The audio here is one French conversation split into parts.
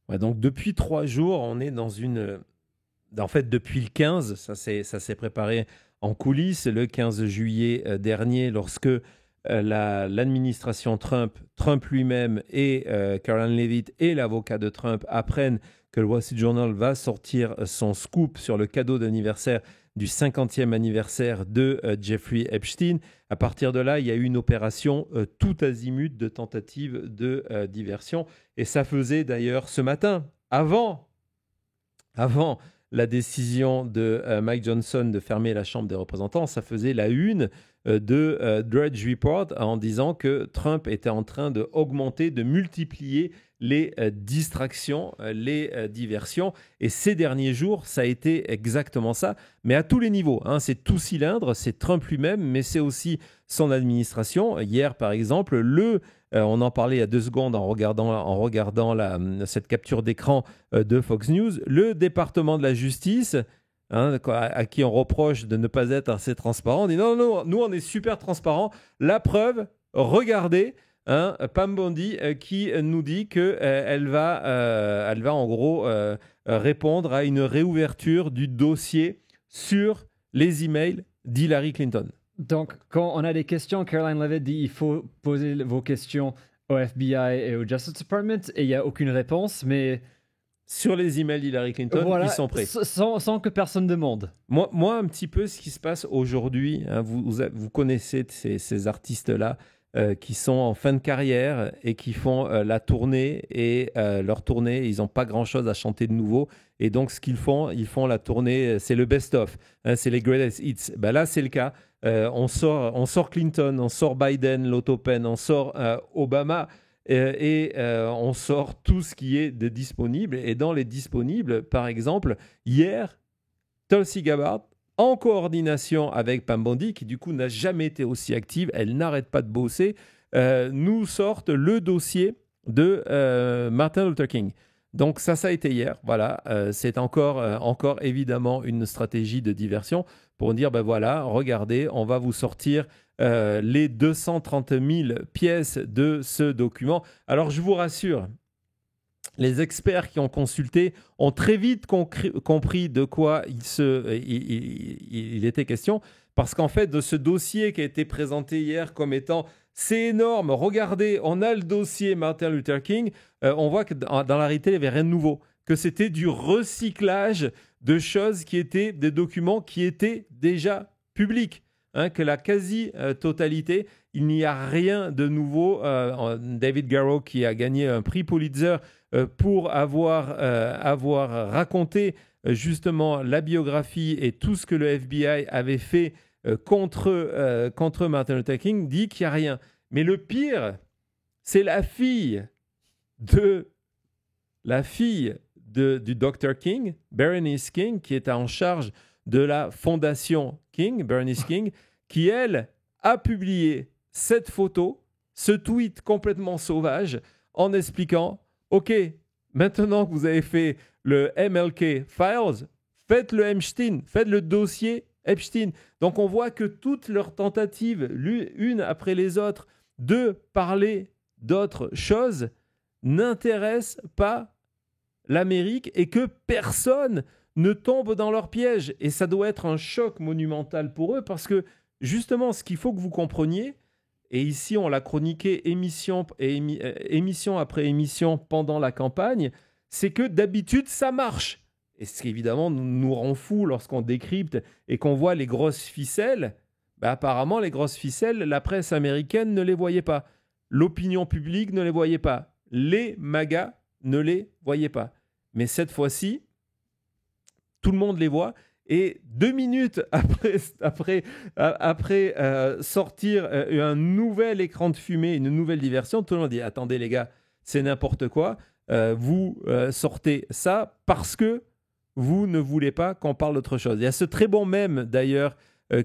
Ouais, donc depuis 3 jours, on est dans une... En fait, depuis le 15, ça s'est préparé en coulisses. Le 15 juillet dernier, lorsque l'administration Trump, Trump lui-même et Caroline Leavitt et l'avocat de Trump apprennent que le Wall Street Journal va sortir son scoop sur le cadeau d'anniversaire du 50e anniversaire de Jeffrey Epstein. À partir de là, il y a eu une opération tout azimut de tentative de diversion. Et ça faisait d'ailleurs ce matin, avant la décision de Mike Johnson de fermer la Chambre des représentants, ça faisait la une de Drudge Report en disant que Trump était en train d'augmenter, de multiplier les distractions, les diversions. Et ces derniers jours, ça a été exactement ça, mais à tous les niveaux. Hein. C'est tout cylindre, c'est Trump lui-même, mais c'est aussi son administration. Hier, par exemple, on en parlait il y a 2 secondes en regardant cette capture d'écran de Fox News, le département de la justice, hein, à qui on reproche de ne pas être assez transparent, on dit non, non, nous on est super transparent. La preuve, regardez, hein, Pam Bondi qui nous dit qu'elle elle va en gros répondre à une réouverture du dossier sur les emails d'Hillary Clinton. Donc, quand on a des questions, Caroline Leavitt dit il faut poser vos questions au FBI et au Justice Department et il n'y a aucune réponse, mais sur les emails d'Hillary Clinton, voilà, ils sont prêts. Sans que personne demande. Moi, un petit peu ce qui se passe aujourd'hui, hein, vous connaissez ces artistes-là qui sont en fin de carrière et qui font la tournée et leur tournée, ils n'ont pas grand-chose à chanter de nouveau. Et donc, ce qu'ils font, ils font la tournée, c'est le best-of, hein, c'est les greatest hits. Ben là, c'est le cas. On sort Clinton, on sort Biden, l'autopen, on sort Obama et on sort tout ce qui est de disponible. Et dans les disponibles, par exemple, hier, Tulsi Gabbard, en coordination avec Pam Bondi, qui du coup n'a jamais été aussi active, elle n'arrête pas de bosser, nous sortent le dossier de Martin Luther King. Donc ça a été hier, voilà. C'est encore évidemment une stratégie de diversion pour dire, ben voilà, regardez, on va vous sortir les 230 000 pièces de ce document. Alors je vous rassure, les experts qui ont consulté ont très vite compris de quoi il était question, parce qu'en fait, de ce dossier qui a été présenté hier comme étant « c'est énorme, regardez, on a le dossier Martin Luther King », on voit que dans la réalité, il n'y avait rien de nouveau, que c'était du recyclage de choses qui étaient des documents qui étaient déjà publics, hein, que la quasi-totalité, il n'y a rien de nouveau. David Garrow, qui a gagné un prix Pulitzer pour avoir raconté justement la biographie et tout ce que le FBI avait fait contre Martin Luther King, dit qu'il n'y a rien. Mais le pire, c'est la fille du Dr. King, Berenice King, qui est en charge de la fondation King, Berenice King, qui, elle, a publié cette photo, ce tweet complètement sauvage, en expliquant « Ok, maintenant que vous avez fait le MLK Files, faites le Epstein, faites le dossier Epstein. » Donc on voit que toutes leurs tentatives, l'une après les autres, de parler d'autres choses, n'intéressent pas l'Amérique et que personne ne tombe dans leur piège. Et ça doit être un choc monumental pour eux parce que justement, ce qu'il faut que vous compreniez, et ici on l'a chroniqué émission après émission pendant la campagne, c'est que d'habitude ça marche. Et ce qui évidemment nous rend fous lorsqu'on décrypte et qu'on voit les grosses ficelles, apparemment les grosses ficelles, la presse américaine ne les voyait pas. L'opinion publique ne les voyait pas. Les MAGA ne les voyaient pas. Mais cette fois-ci, tout le monde les voit. Et 2 minutes après sortir un nouvel écran de fumée, une nouvelle diversion, tout le monde dit « Attendez les gars, c'est n'importe quoi. Vous sortez ça parce que vous ne voulez pas qu'on parle d'autre chose. » Il y a ce très bon mème d'ailleurs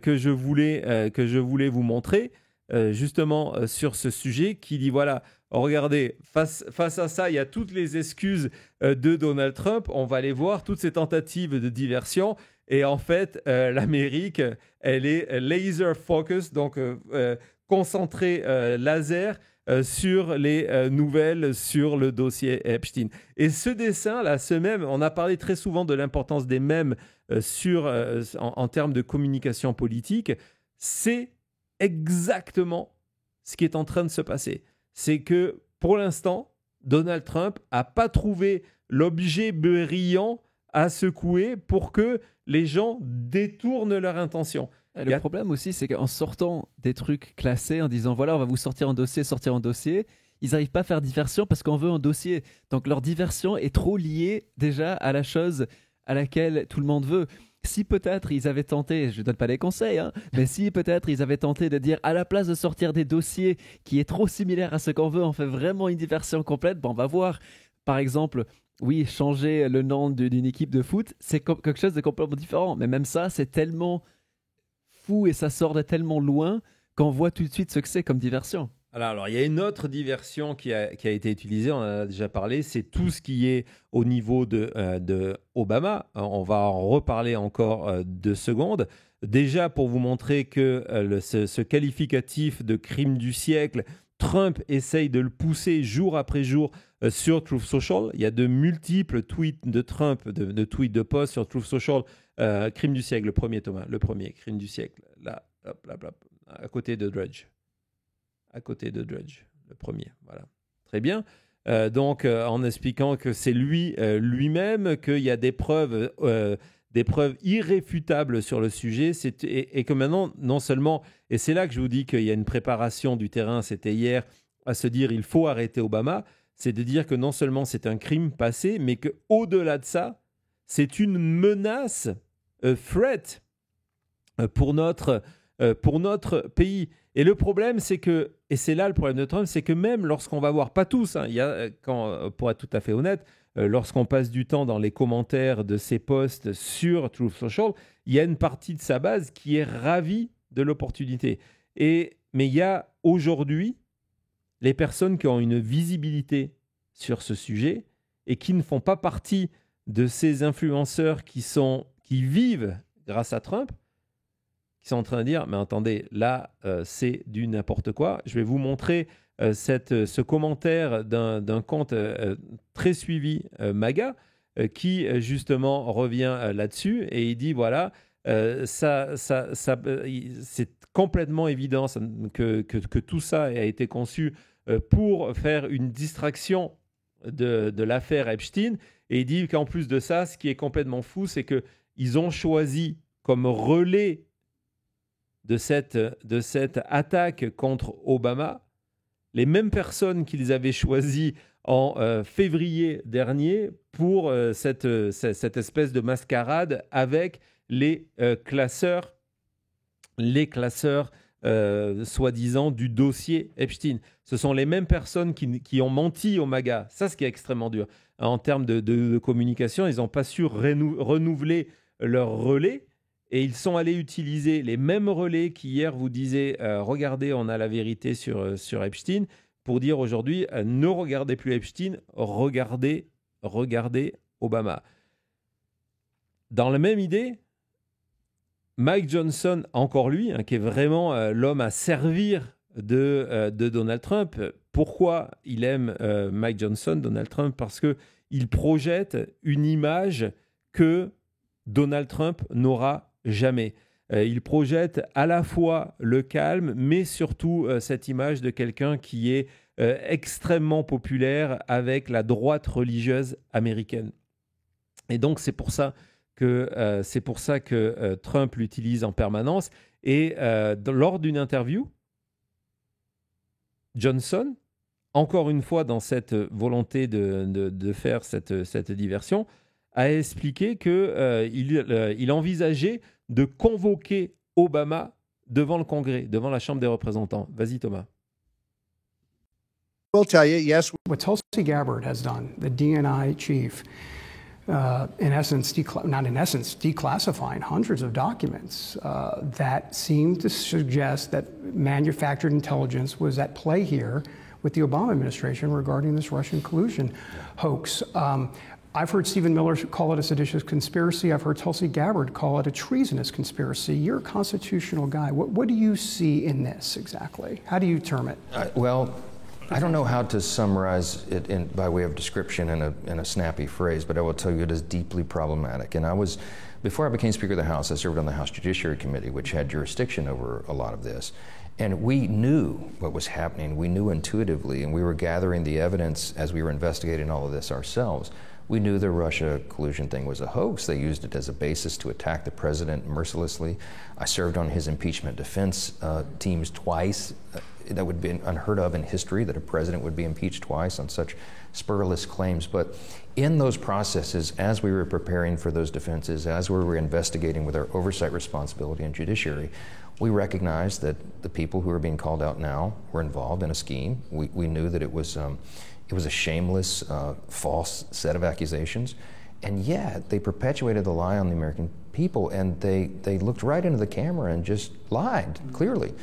que je voulais vous montrer justement sur ce sujet qui dit voilà, regardez, face à ça, il y a toutes les excuses de Donald Trump. On va aller voir toutes ces tentatives de diversion. Et en fait, l'Amérique, elle est laser focus, donc concentrée laser sur les nouvelles sur le dossier Epstein. Et ce dessin-là, ce mème, on a parlé très souvent de l'importance des mèmes en termes de communication politique. C'est exactement ce qui est en train de se passer. C'est que, pour l'instant, Donald Trump n'a pas trouvé l'objet brillant à secouer pour que les gens détournent leur intention. Le problème aussi, c'est qu'en sortant des trucs classés, en disant voilà, on va vous sortir un dossier, ils n'arrivent pas à faire diversion parce qu'on veut un dossier. Donc leur diversion est trop liée déjà à la chose à laquelle tout le monde veut. Si peut-être ils avaient tenté, je ne donne pas des conseils, mais si peut-être ils avaient tenté de dire à la place de sortir des dossiers qui est trop similaire à ce qu'on veut, on fait vraiment une diversion complète, on va voir, par exemple, oui, changer le nom d'une équipe de foot, c'est quelque chose de complètement différent. Mais même ça, c'est tellement fou et ça sort de tellement loin qu'on voit tout de suite ce que c'est comme diversion. Alors, il y a une autre diversion qui a été utilisée, on en a déjà parlé, c'est tout ce qui est au niveau de Obama. On va en reparler encore 2 secondes. Déjà, pour vous montrer que ce qualificatif de crime du siècle, Trump essaye de le pousser jour après jour sur Truth Social. Il y a de multiples tweets de Trump, de tweets de posts sur Truth Social. Crime du siècle, le premier, Thomas, le premier, crime du siècle, là, hop, à côté de Drudge. À côté de Drudge, le premier, voilà. Très bien. Donc, en expliquant que c'est lui-même, qu'il y a des preuves irréfutables sur le sujet, et que maintenant, non seulement, et c'est là que je vous dis qu'il y a une préparation du terrain, c'était hier, à se dire il faut arrêter Obama, c'est de dire que non seulement c'est un crime passé, mais qu'au-delà de ça, c'est une menace, threat, pour notre pays. Et le problème, c'est que, et c'est là le problème de Trump, c'est que même lorsqu'on va voir, pas tous, il y a, pour être tout à fait honnête, lorsqu'on passe du temps dans les commentaires de ses posts sur Truth Social, il y a une partie de sa base qui est ravie de l'opportunité. Mais il y a aujourd'hui les personnes qui ont une visibilité sur ce sujet et qui ne font pas partie de ces influenceurs qui vivent grâce à Trump, qui sont en train de dire, mais attendez, là, c'est du n'importe quoi. Je vais vous montrer ce commentaire d'un compte très suivi, MAGA, qui justement revient là-dessus et il dit, voilà, c'est complètement évident que tout ça a été conçu pour faire une distraction de l'affaire Epstein. Et il dit qu'en plus de ça, ce qui est complètement fou, c'est qu'ils ont choisi comme relais de cette attaque contre Obama, les mêmes personnes qu'ils avaient choisies en février dernier pour cette espèce de mascarade avec les classeurs soi-disant du dossier Epstein. Ce sont les mêmes personnes qui ont menti au MAGA. Ça, ce qui est extrêmement dur. En termes de communication, ils n'ont pas su renouveler leur relais. Et ils sont allés utiliser les mêmes relais qui hier vous disaient regardez, on a la vérité sur Epstein, pour dire aujourd'hui ne regardez plus Epstein, regardez Obama. Dans la même idée, Mike Johnson, encore lui, qui est vraiment l'homme à servir de Donald Trump. Pourquoi il aime Mike Johnson, Donald Trump? Parce qu'il projette une image que Donald Trump n'aura jamais. Il projette à la fois le calme, mais surtout cette image de quelqu'un qui est extrêmement populaire avec la droite religieuse américaine. Et donc, c'est pour ça que Trump l'utilise en permanence. Et lors d'une interview, Johnson, encore une fois dans cette volonté de faire cette diversion, a expliqué qu'il envisageait de convoquer Obama devant le Congrès, devant la Chambre des représentants. Vas-y, Thomas. We'll tell you, yes. What Tulsi Gabbard has done, the DNI chief, in essence, declassifying hundreds of documents that seem to suggest that manufactured intelligence was at play here with the Obama administration regarding this Russian collusion hoax. I've heard Stephen Miller call it a seditious conspiracy. I've heard Tulsi Gabbard call it a treasonous conspiracy. You're a constitutional guy. What do you see in this exactly? How do you term it? Well, I don't know how to summarize it by way of description in a snappy phrase, but I will tell you it is deeply problematic. And before I became Speaker of the House, I served on the House Judiciary Committee, which had jurisdiction over a lot of this. And we knew what was happening. We knew intuitively, and we were gathering the evidence as we were investigating all of this ourselves. We knew the Russia collusion thing was a hoax. They used it as a basis to attack the president mercilessly. I served on his impeachment defense teams twice. That would be unheard of in history, that a president would be impeached twice on such spurless claims. But in those processes, as we were preparing for those defenses, as we were investigating with our oversight responsibility in judiciary, we recognized that the people who are being called out now were involved in a scheme. We knew that it was a shameless, false set of accusations. And yet, they perpetuated the lie on the American people, and they looked right into the camera and just lied, clearly.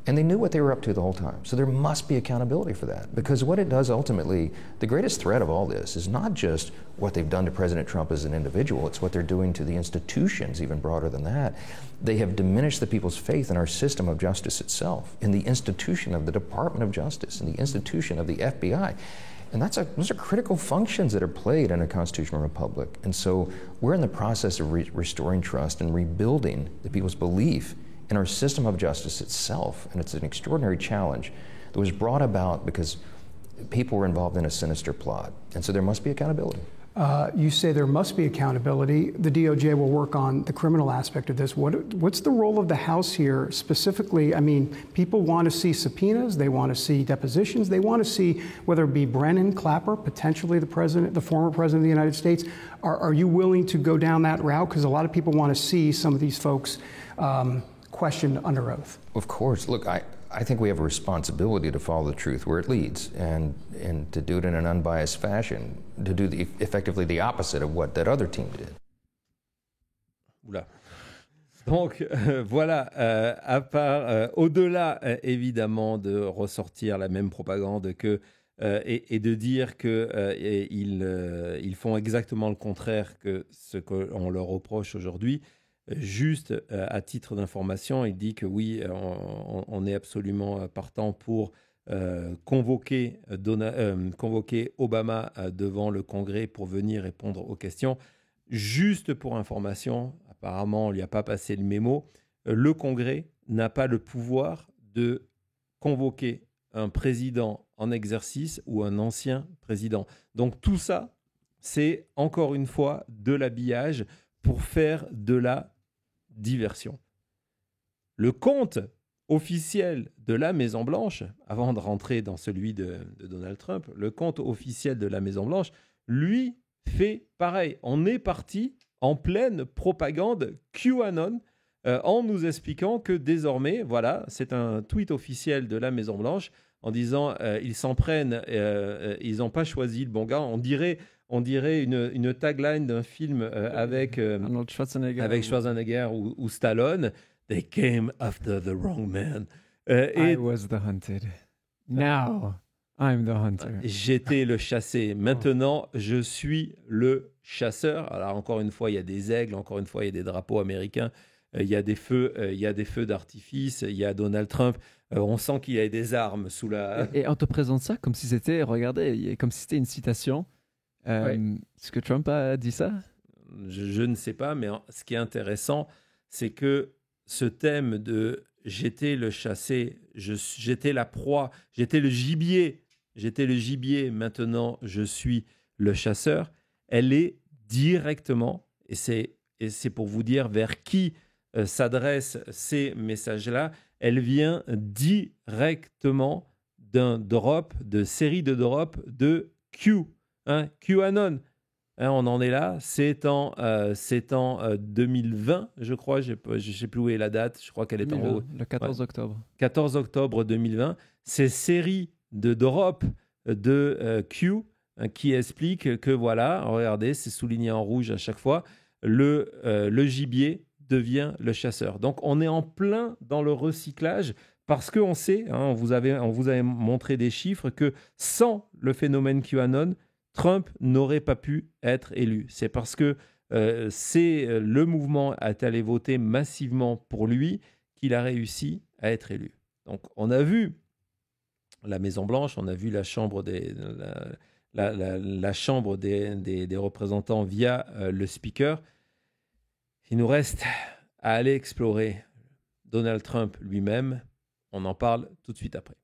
And they knew what they were up to the whole time. So there must be accountability for that. Because what it does ultimately, the greatest threat of all this is not just what they've done to President Trump as an individual, it's what they're doing to the institutions, even broader than that. They have diminished the people's faith in our system of justice itself, in the institution of the Department of Justice, in the institution of the FBI. And those are critical functions that are played in a constitutional republic. And so we're in the process of restoring trust and rebuilding the people's belief in our system of justice itself. And it's an extraordinary challenge that was brought about because people were involved in a sinister plot. And so there must be accountability. You say there must be accountability. The DOJ will work on the criminal aspect of this. What's the role of the House here specifically? I mean, people want to see subpoenas. They want to see depositions. They want to see whether it be Brennan, Clapper, potentially the former president of the United States. Are you willing to go down that route? Because a lot of people want to see some of these folks questioned under oath. Of course. Look, I think we have a responsibility to follow the truth where it leads and to do it in an unbiased fashion, to do effectively the opposite of what that other team did. Oula. Donc voilà, à part, au-delà évidemment de ressortir la même propagande et de dire qu'ils font exactement le contraire que ce qu'on leur reproche aujourd'hui. Juste à titre d'information, il dit que oui, on est absolument partant pour convoquer Obama devant le Congrès pour venir répondre aux questions. Juste pour information, apparemment, on ne lui a pas passé le mémo, le Congrès n'a pas le pouvoir de convoquer un président en exercice ou un ancien président. Donc tout ça, c'est encore une fois de l'habillage pour faire de la diversion. Le compte officiel de la Maison-Blanche, avant de rentrer dans celui de Donald Trump, le compte officiel de la Maison-Blanche, lui, fait pareil. On est parti en pleine propagande QAnon en nous expliquant que désormais, voilà, c'est un tweet officiel de la Maison-Blanche en disant ils s'en prennent, ils n'ont pas choisi le bon gars. On dirait une tagline d'un film avec Schwarzenegger ou Stallone. They came after the wrong man. I was the hunted. Now I'm the hunter. J'étais le chassé. Maintenant, je suis le chasseur. Alors encore une fois, il y a des aigles. Encore une fois, il y a des drapeaux américains. Il y a des feux d'artifice. Il y a Donald Trump. On sent qu'il y a des armes sous la. Et on te présente ça comme si c'était, regardez, comme si c'était une citation. Est-ce que Trump a dit ça? Je ne sais pas, mais ce qui est intéressant, c'est que ce thème de « j'étais le chassé, j'étais la proie, j'étais le gibier, maintenant je suis le chasseur », elle est directement, et c'est pour vous dire vers qui s'adressent ces messages-là, elle vient directement de série de drops de Q. QAnon, on en est là, c'est en 2020, je crois, je ne sais plus où est la date, je crois qu'elle est en haut. Le 14 octobre. 14 octobre 2020, ces séries de drops de Q qui expliquent que voilà, regardez, c'est souligné en rouge à chaque fois, le gibier devient le chasseur. Donc on est en plein dans le recyclage parce qu'on sait, on vous avait montré des chiffres que sans le phénomène QAnon, Trump n'aurait pas pu être élu. C'est parce que le mouvement est allé voter massivement pour lui qu'il a réussi à être élu. Donc, on a vu la Maison-Blanche, on a vu la Chambre la Chambre des représentants via le speaker. Il nous reste à aller explorer Donald Trump lui-même. On en parle tout de suite après.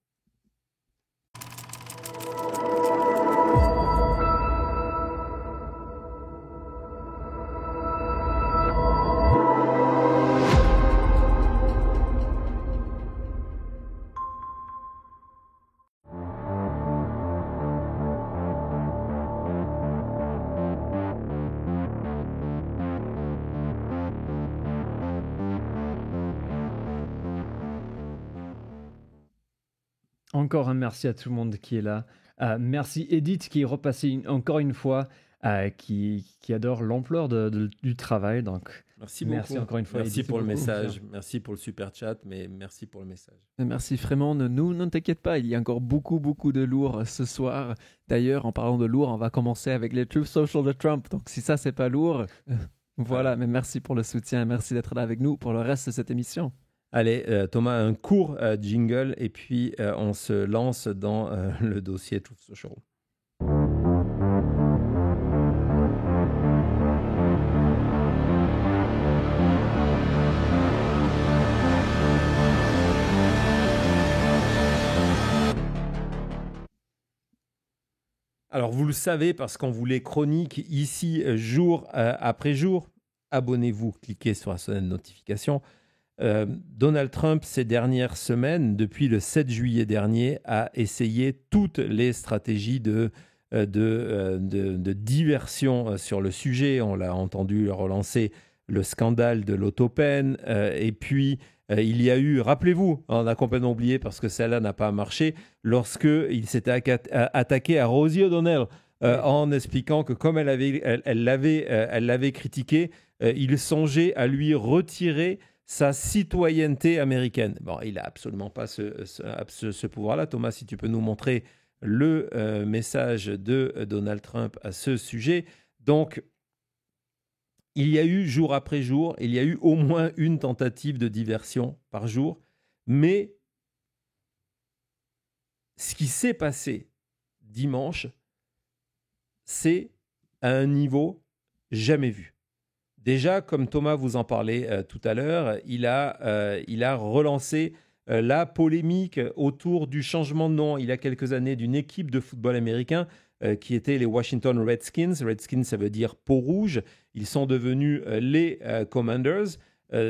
Encore un merci à tout le monde qui est là. Merci Edith qui est repassée encore une fois, qui adore l'ampleur du travail. Donc, merci beaucoup. Merci encore une fois. Merci Edith, pour le beaucoup. message. Merci pour le super chat, mais merci pour le message. Merci vraiment. Ne t'inquiète pas, il y a encore beaucoup de lourd ce soir. D'ailleurs, en parlant de lourd, on va commencer avec les Truth Social de Trump. Donc, si ça, c'est pas lourd, voilà. Mais merci pour le soutien. Merci d'être là avec nous pour le reste de cette émission. Allez, Thomas, un court jingle et puis on se lance dans le dossier Truth Social. Alors, vous le savez parce qu'on vous les chronique ici jour après jour. Abonnez-vous, cliquez sur la sonnette de notification. Donald Trump, ces dernières semaines, depuis le 7 juillet dernier, a essayé toutes les stratégies de diversion sur le sujet. On l'a entendu relancer le scandale de l'autopen. Et puis, il y a eu, rappelez-vous, on a complètement oublié parce que celle-là n'a pas marché, lorsqu'il s'était attaqué à Rosie O'Donnell en expliquant que comme elle l'avait critiqué, il songeait à lui retirer sa citoyenneté américaine. Bon, il n'a absolument pas ce pouvoir-là. Thomas, si tu peux nous montrer le message de Donald Trump à ce sujet. Donc, il y a eu jour après jour, il y a eu au moins une tentative de diversion par jour, mais ce qui s'est passé dimanche, c'est à un niveau jamais vu. Déjà, comme Thomas vous en parlait tout à l'heure, il a relancé la polémique autour du changement de nom il y a quelques années d'une équipe de football américain qui était les Washington Redskins. Redskins, ça veut dire peau rouge. Ils sont devenus les Commanders.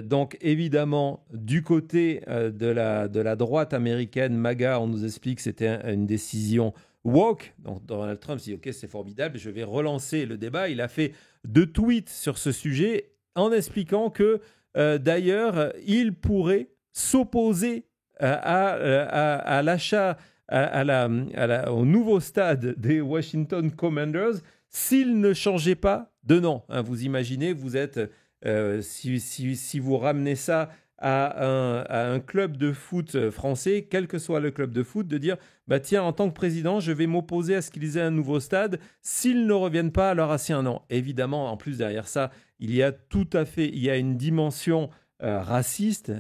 Donc, évidemment, du côté de la droite américaine, MAGA, on nous explique que c'était une décision woke. Donc, Donald Trump s'est dit « Ok, c'est formidable, je vais relancer le débat ». Il a fait 2 tweets sur ce sujet en expliquant que, d'ailleurs, il pourrait s'opposer à l'achat au nouveau stade des Washington Commanders s'il ne changeait pas de nom. Hein, vous imaginez, vous êtes, si vous ramenez ça à un club de foot français, quel que soit le club de foot, de dire bah tiens, en tant que président, je vais m'opposer à ce qu'ils aient un nouveau stade s'ils ne reviennent pas à leur ancien nom. Évidemment, en plus derrière ça, il y a une dimension raciste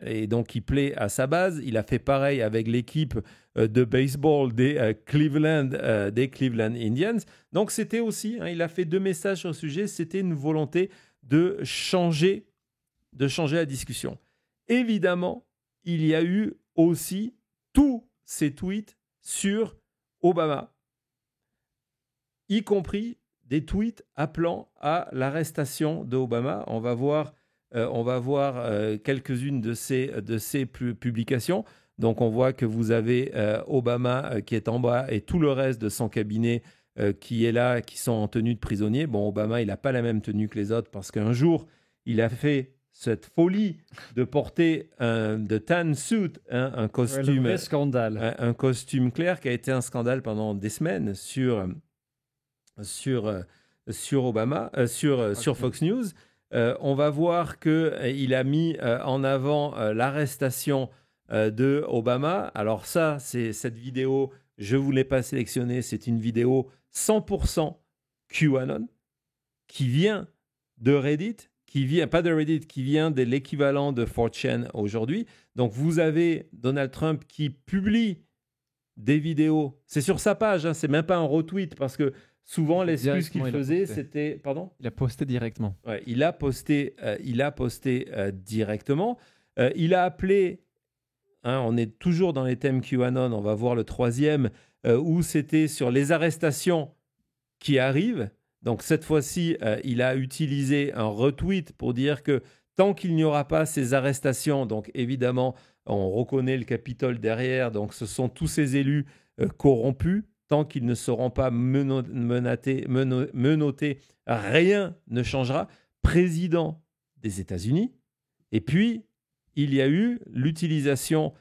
et donc qui plaît à sa base. Il a fait pareil avec l'équipe de baseball des Cleveland Indians. Donc c'était aussi, il a fait 2 messages sur le sujet, c'était une volonté de changer la discussion. Évidemment, il y a eu aussi tous ces tweets sur Obama, y compris des tweets appelant à l'arrestation d'Obama. On va voir quelques-unes de ces publications. Donc, on voit que vous avez Obama qui est en bas et tout le reste de son cabinet qui est là, qui sont en tenue de prisonnier. Bon, Obama, il n'a pas la même tenue que les autres parce qu'un jour, il a fait cette folie de porter de tan suit, un costume, le vrai scandale. Un costume clair qui a été un scandale pendant des semaines sur Obama, sur Fox News. On va voir qu'il a mis en avant l'arrestation de Obama. Alors ça, c'est cette vidéo, je ne vous l'ai pas sélectionnée, c'est une vidéo 100% QAnon qui vient de Reddit, qui vient de l'équivalent de 4chan aujourd'hui. Donc vous avez Donald Trump qui publie des vidéos. C'est sur sa page, hein, c'est même pas un retweet, parce que souvent l'excuse qu'il Directement, il a faisait, posté. c'était... Pardon ? Il a posté directement. Ouais, il a posté directement. Il a appelé, hein, on est toujours dans les thèmes QAnon, on va voir le troisième, où c'était sur les arrestations qui arrivent. Donc cette fois-ci, il a utilisé un retweet pour dire que tant qu'il n'y aura pas ces arrestations, donc évidemment, on reconnaît le Capitole derrière, donc ce sont tous ces élus corrompus, tant qu'ils ne seront pas menottés, rien ne changera. Président des États-Unis. Et puis, il y a eu l'utilisation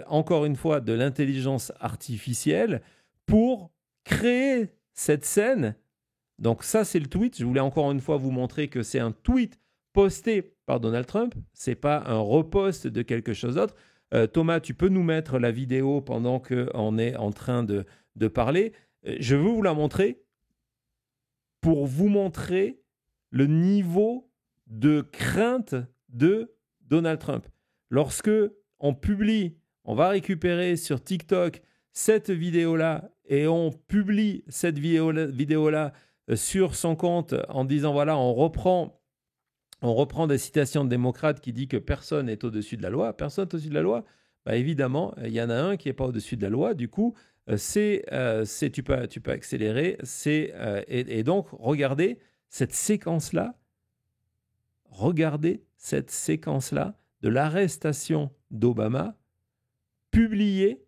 encore une fois, de l'intelligence artificielle pour créer cette scène. Donc ça, c'est le tweet. Je voulais encore une fois vous montrer que c'est un tweet posté par Donald Trump. Ce n'est pas un repost de quelque chose d'autre. Thomas, tu peux nous mettre la vidéo pendant qu'on est en train de parler. Je veux vous la montrer pour vous montrer le niveau de crainte de Donald Trump. Lorsque on publie, on va récupérer sur TikTok cette vidéo-là et on publie cette vidéo-là sur son compte en disant voilà, on reprend des citations de démocrates qui dit que personne n'est au-dessus de la loi. Personne n'est au-dessus de la loi. Bah, évidemment, il y en a un qui n'est pas au-dessus de la loi. Du coup, tu peux accélérer. Et donc, regardez cette séquence-là. Regardez cette séquence-là de l'arrestation d'Obama publiée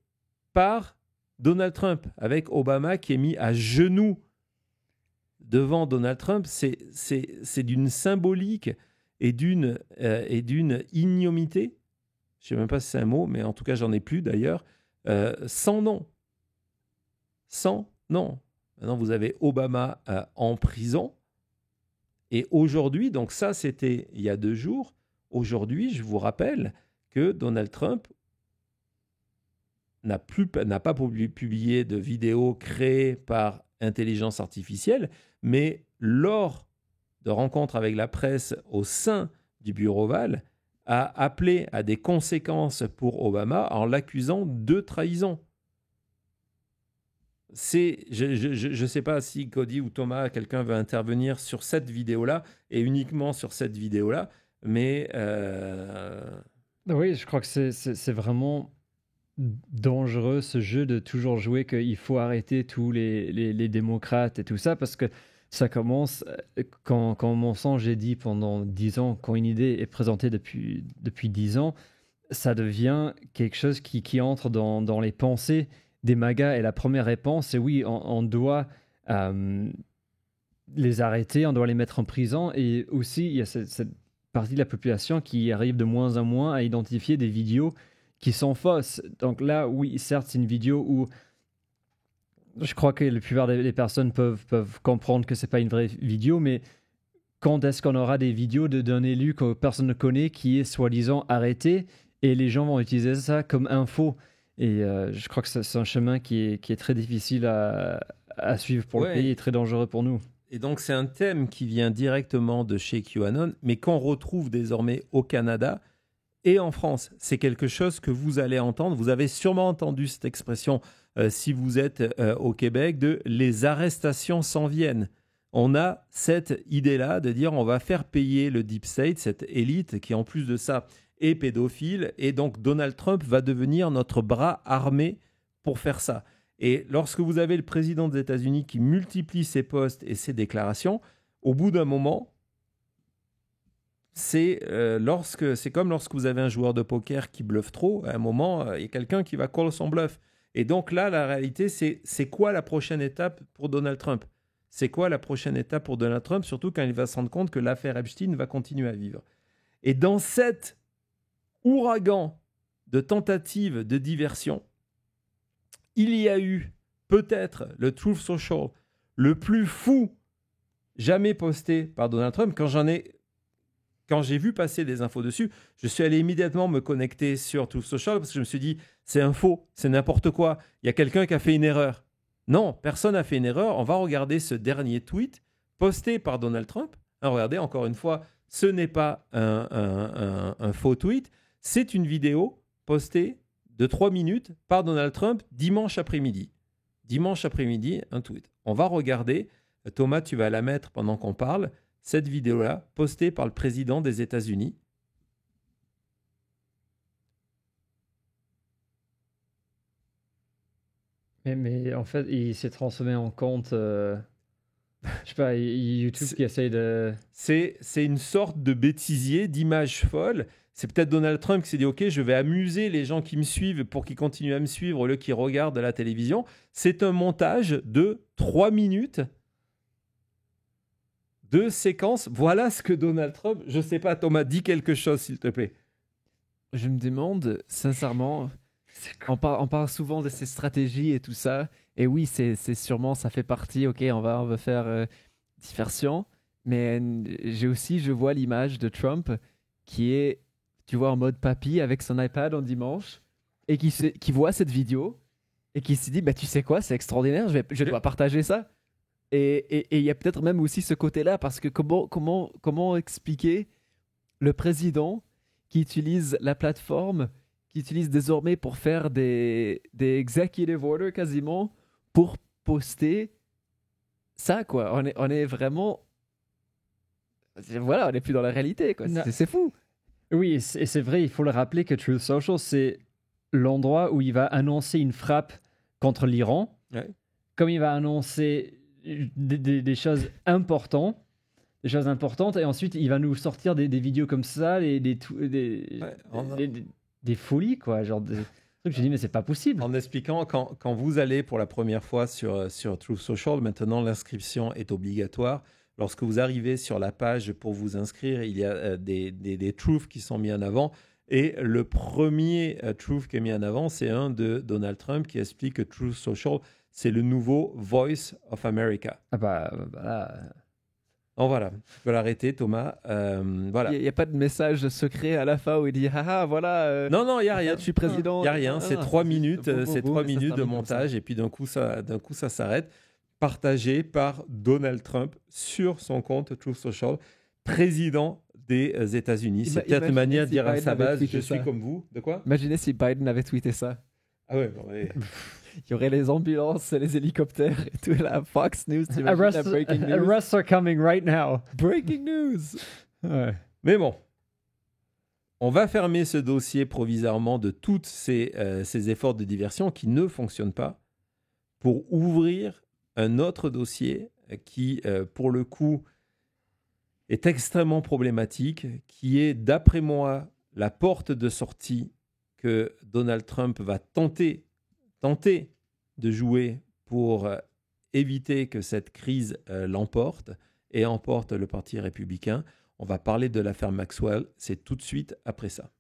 par Donald Trump, avec Obama qui est mis à genoux devant Donald Trump. C'est d'une symbolique et d'une ignomité. Je ne sais même pas si c'est un mot, mais en tout cas, j'en ai plus d'ailleurs. Sans nom. Sans nom. Maintenant, vous avez Obama en prison. Et aujourd'hui, donc ça, c'était il y a 2 jours. Aujourd'hui, je vous rappelle que Donald Trump n'a pas publié de vidéos créées par intelligence artificielle, mais lors de rencontres avec la presse au sein du bureau Oval, a appelé à des conséquences pour Obama en l'accusant de trahison. Je ne sais pas si Cody ou Thomas, quelqu'un veut intervenir sur cette vidéo-là et uniquement sur cette vidéo-là, mais... Oui, je crois que c'est vraiment dangereux ce jeu de toujours jouer qu'il faut arrêter tous les démocrates et tout ça, parce que ça commence quand mon sang, j'ai dit pendant 10 ans, quand une idée est présentée depuis 10 ans, ça devient quelque chose qui entre dans les pensées des MAGA, et la première réponse, c'est oui, on doit les arrêter, on doit les mettre en prison, et aussi il y a cette partie de la population qui arrive de moins en moins à identifier des vidéos qui sont fausses. Donc là, oui, certes, c'est une vidéo où je crois que la plupart des personnes peuvent comprendre que c'est pas une vraie vidéo, mais quand est-ce qu'on aura des vidéos d'un élu que personne ne connaît qui est soi-disant arrêté, et les gens vont utiliser ça comme info? Et je crois que c'est un chemin qui est très difficile à suivre pour le pays et très dangereux pour nous. Et donc, c'est un thème qui vient directement de chez QAnon, mais qu'on retrouve désormais au Canada et en France. C'est quelque chose que vous allez entendre. Vous avez sûrement entendu cette expression, si vous êtes au Québec, de « les arrestations s'en viennent ». On a cette idée-là de dire on va faire payer le Deep State, cette élite qui, en plus de ça, est pédophile. Et donc, Donald Trump va devenir notre bras armé pour faire ça. Et lorsque vous avez le président des États-Unis qui multiplie ses posts et ses déclarations, au bout d'un moment, c'est comme lorsque vous avez un joueur de poker qui bluffe trop. À un moment, il y a quelqu'un qui va call son bluff. Et donc là, la réalité, c'est quoi la prochaine étape pour Donald Trump ? C'est quoi la prochaine étape pour Donald Trump, surtout quand il va se rendre compte que l'affaire Epstein va continuer à vivre. Et dans cet ouragan de tentatives de diversion, il y a eu peut-être le Truth Social le plus fou jamais posté par Donald Trump. Quand j'ai vu passer des infos dessus, je suis allé immédiatement me connecter sur Truth Social parce que je me suis dit, c'est un faux, c'est n'importe quoi. Il y a quelqu'un qui a fait une erreur. Non, personne n'a fait une erreur. On va regarder ce dernier tweet posté par Donald Trump. Regardez, encore une fois, ce n'est pas un faux tweet. C'est une vidéo postée de 3 minutes par Donald Trump dimanche après-midi. Dimanche après-midi, un tweet. On va regarder, Thomas, tu vas la mettre pendant qu'on parle, cette vidéo-là, postée par le président des États-Unis. Mais en fait, il s'est transformé en compte. Je sais pas, YouTube qui essaye de. C'est une sorte de bêtisier, d'image folle. C'est peut-être Donald Trump qui s'est dit « Ok, je vais amuser les gens qui me suivent pour qu'ils continuent à me suivre au lieu qu'ils regardent la télévision. » C'est un montage de 3 minutes de séquence. Voilà ce que Donald Trump... Je sais pas, Thomas, dis quelque chose, s'il te plaît. Je me demande, sincèrement, on parle souvent de ces stratégies et tout ça. Et oui, c'est sûrement, ça fait partie, ok, on va faire diversion. Mais je vois l'image de Trump qui est, tu vois, en mode papy avec son iPad en dimanche et qui voit cette vidéo et qui se dit, bah, tu sais quoi, c'est extraordinaire, je dois partager ça. Et il y a peut-être même aussi ce côté-là, parce que comment expliquer le président qui utilise la plateforme, qui utilise désormais pour faire des executive orders quasiment, pour poster ça, quoi. On est vraiment... Voilà, on n'est plus dans la réalité, quoi. C'est fou. Oui, et c'est vrai, il faut le rappeler que Truth Social, c'est l'endroit où il va annoncer une frappe contre l'Iran, comme il va annoncer des choses importantes, et ensuite il va nous sortir des vidéos comme ça, des folies, quoi, genre des trucs. Je dis mais c'est pas possible. En expliquant, quand vous allez pour la première fois sur Truth Social, maintenant l'inscription est obligatoire. Lorsque vous arrivez sur la page pour vous inscrire, il y a des truths qui sont mis en avant. Et le premier truth qui est mis en avant, c'est un de Donald Trump qui explique que Truth Social, c'est le nouveau Voice of America. Ah bah là... Oh voilà, tu peux l'arrêter, Thomas. Voilà. Il n'y a pas de message secret à la fin où il dit ah voilà. Non, il n'y a rien. Je suis président. Il n'y a rien. C'est 3 minutes, de montage et puis d'un coup ça s'arrête. Partagé par Donald Trump sur son compte Truth Social, président des États-Unis. C'est peut-être une manière de dire à sa base, je suis comme vous. De quoi? Imaginez si Biden avait tweeté ça. Ah ouais, bon, ouais. Il y aurait les ambulances, les hélicoptères et tout. La Fox News, t'imagines, breaking news. Arrests are coming right now. Breaking news. Ouais. Mais bon, on va fermer ce dossier provisoirement de tous ces efforts de diversion qui ne fonctionnent pas pour ouvrir un autre dossier qui, pour le coup, est extrêmement problématique, qui est, d'après moi, la porte de sortie que Donald Trump va tenter de jouer pour éviter que cette crise l'emporte et emporte le Parti républicain. On va parler de l'affaire Maxwell, c'est tout de suite après ça.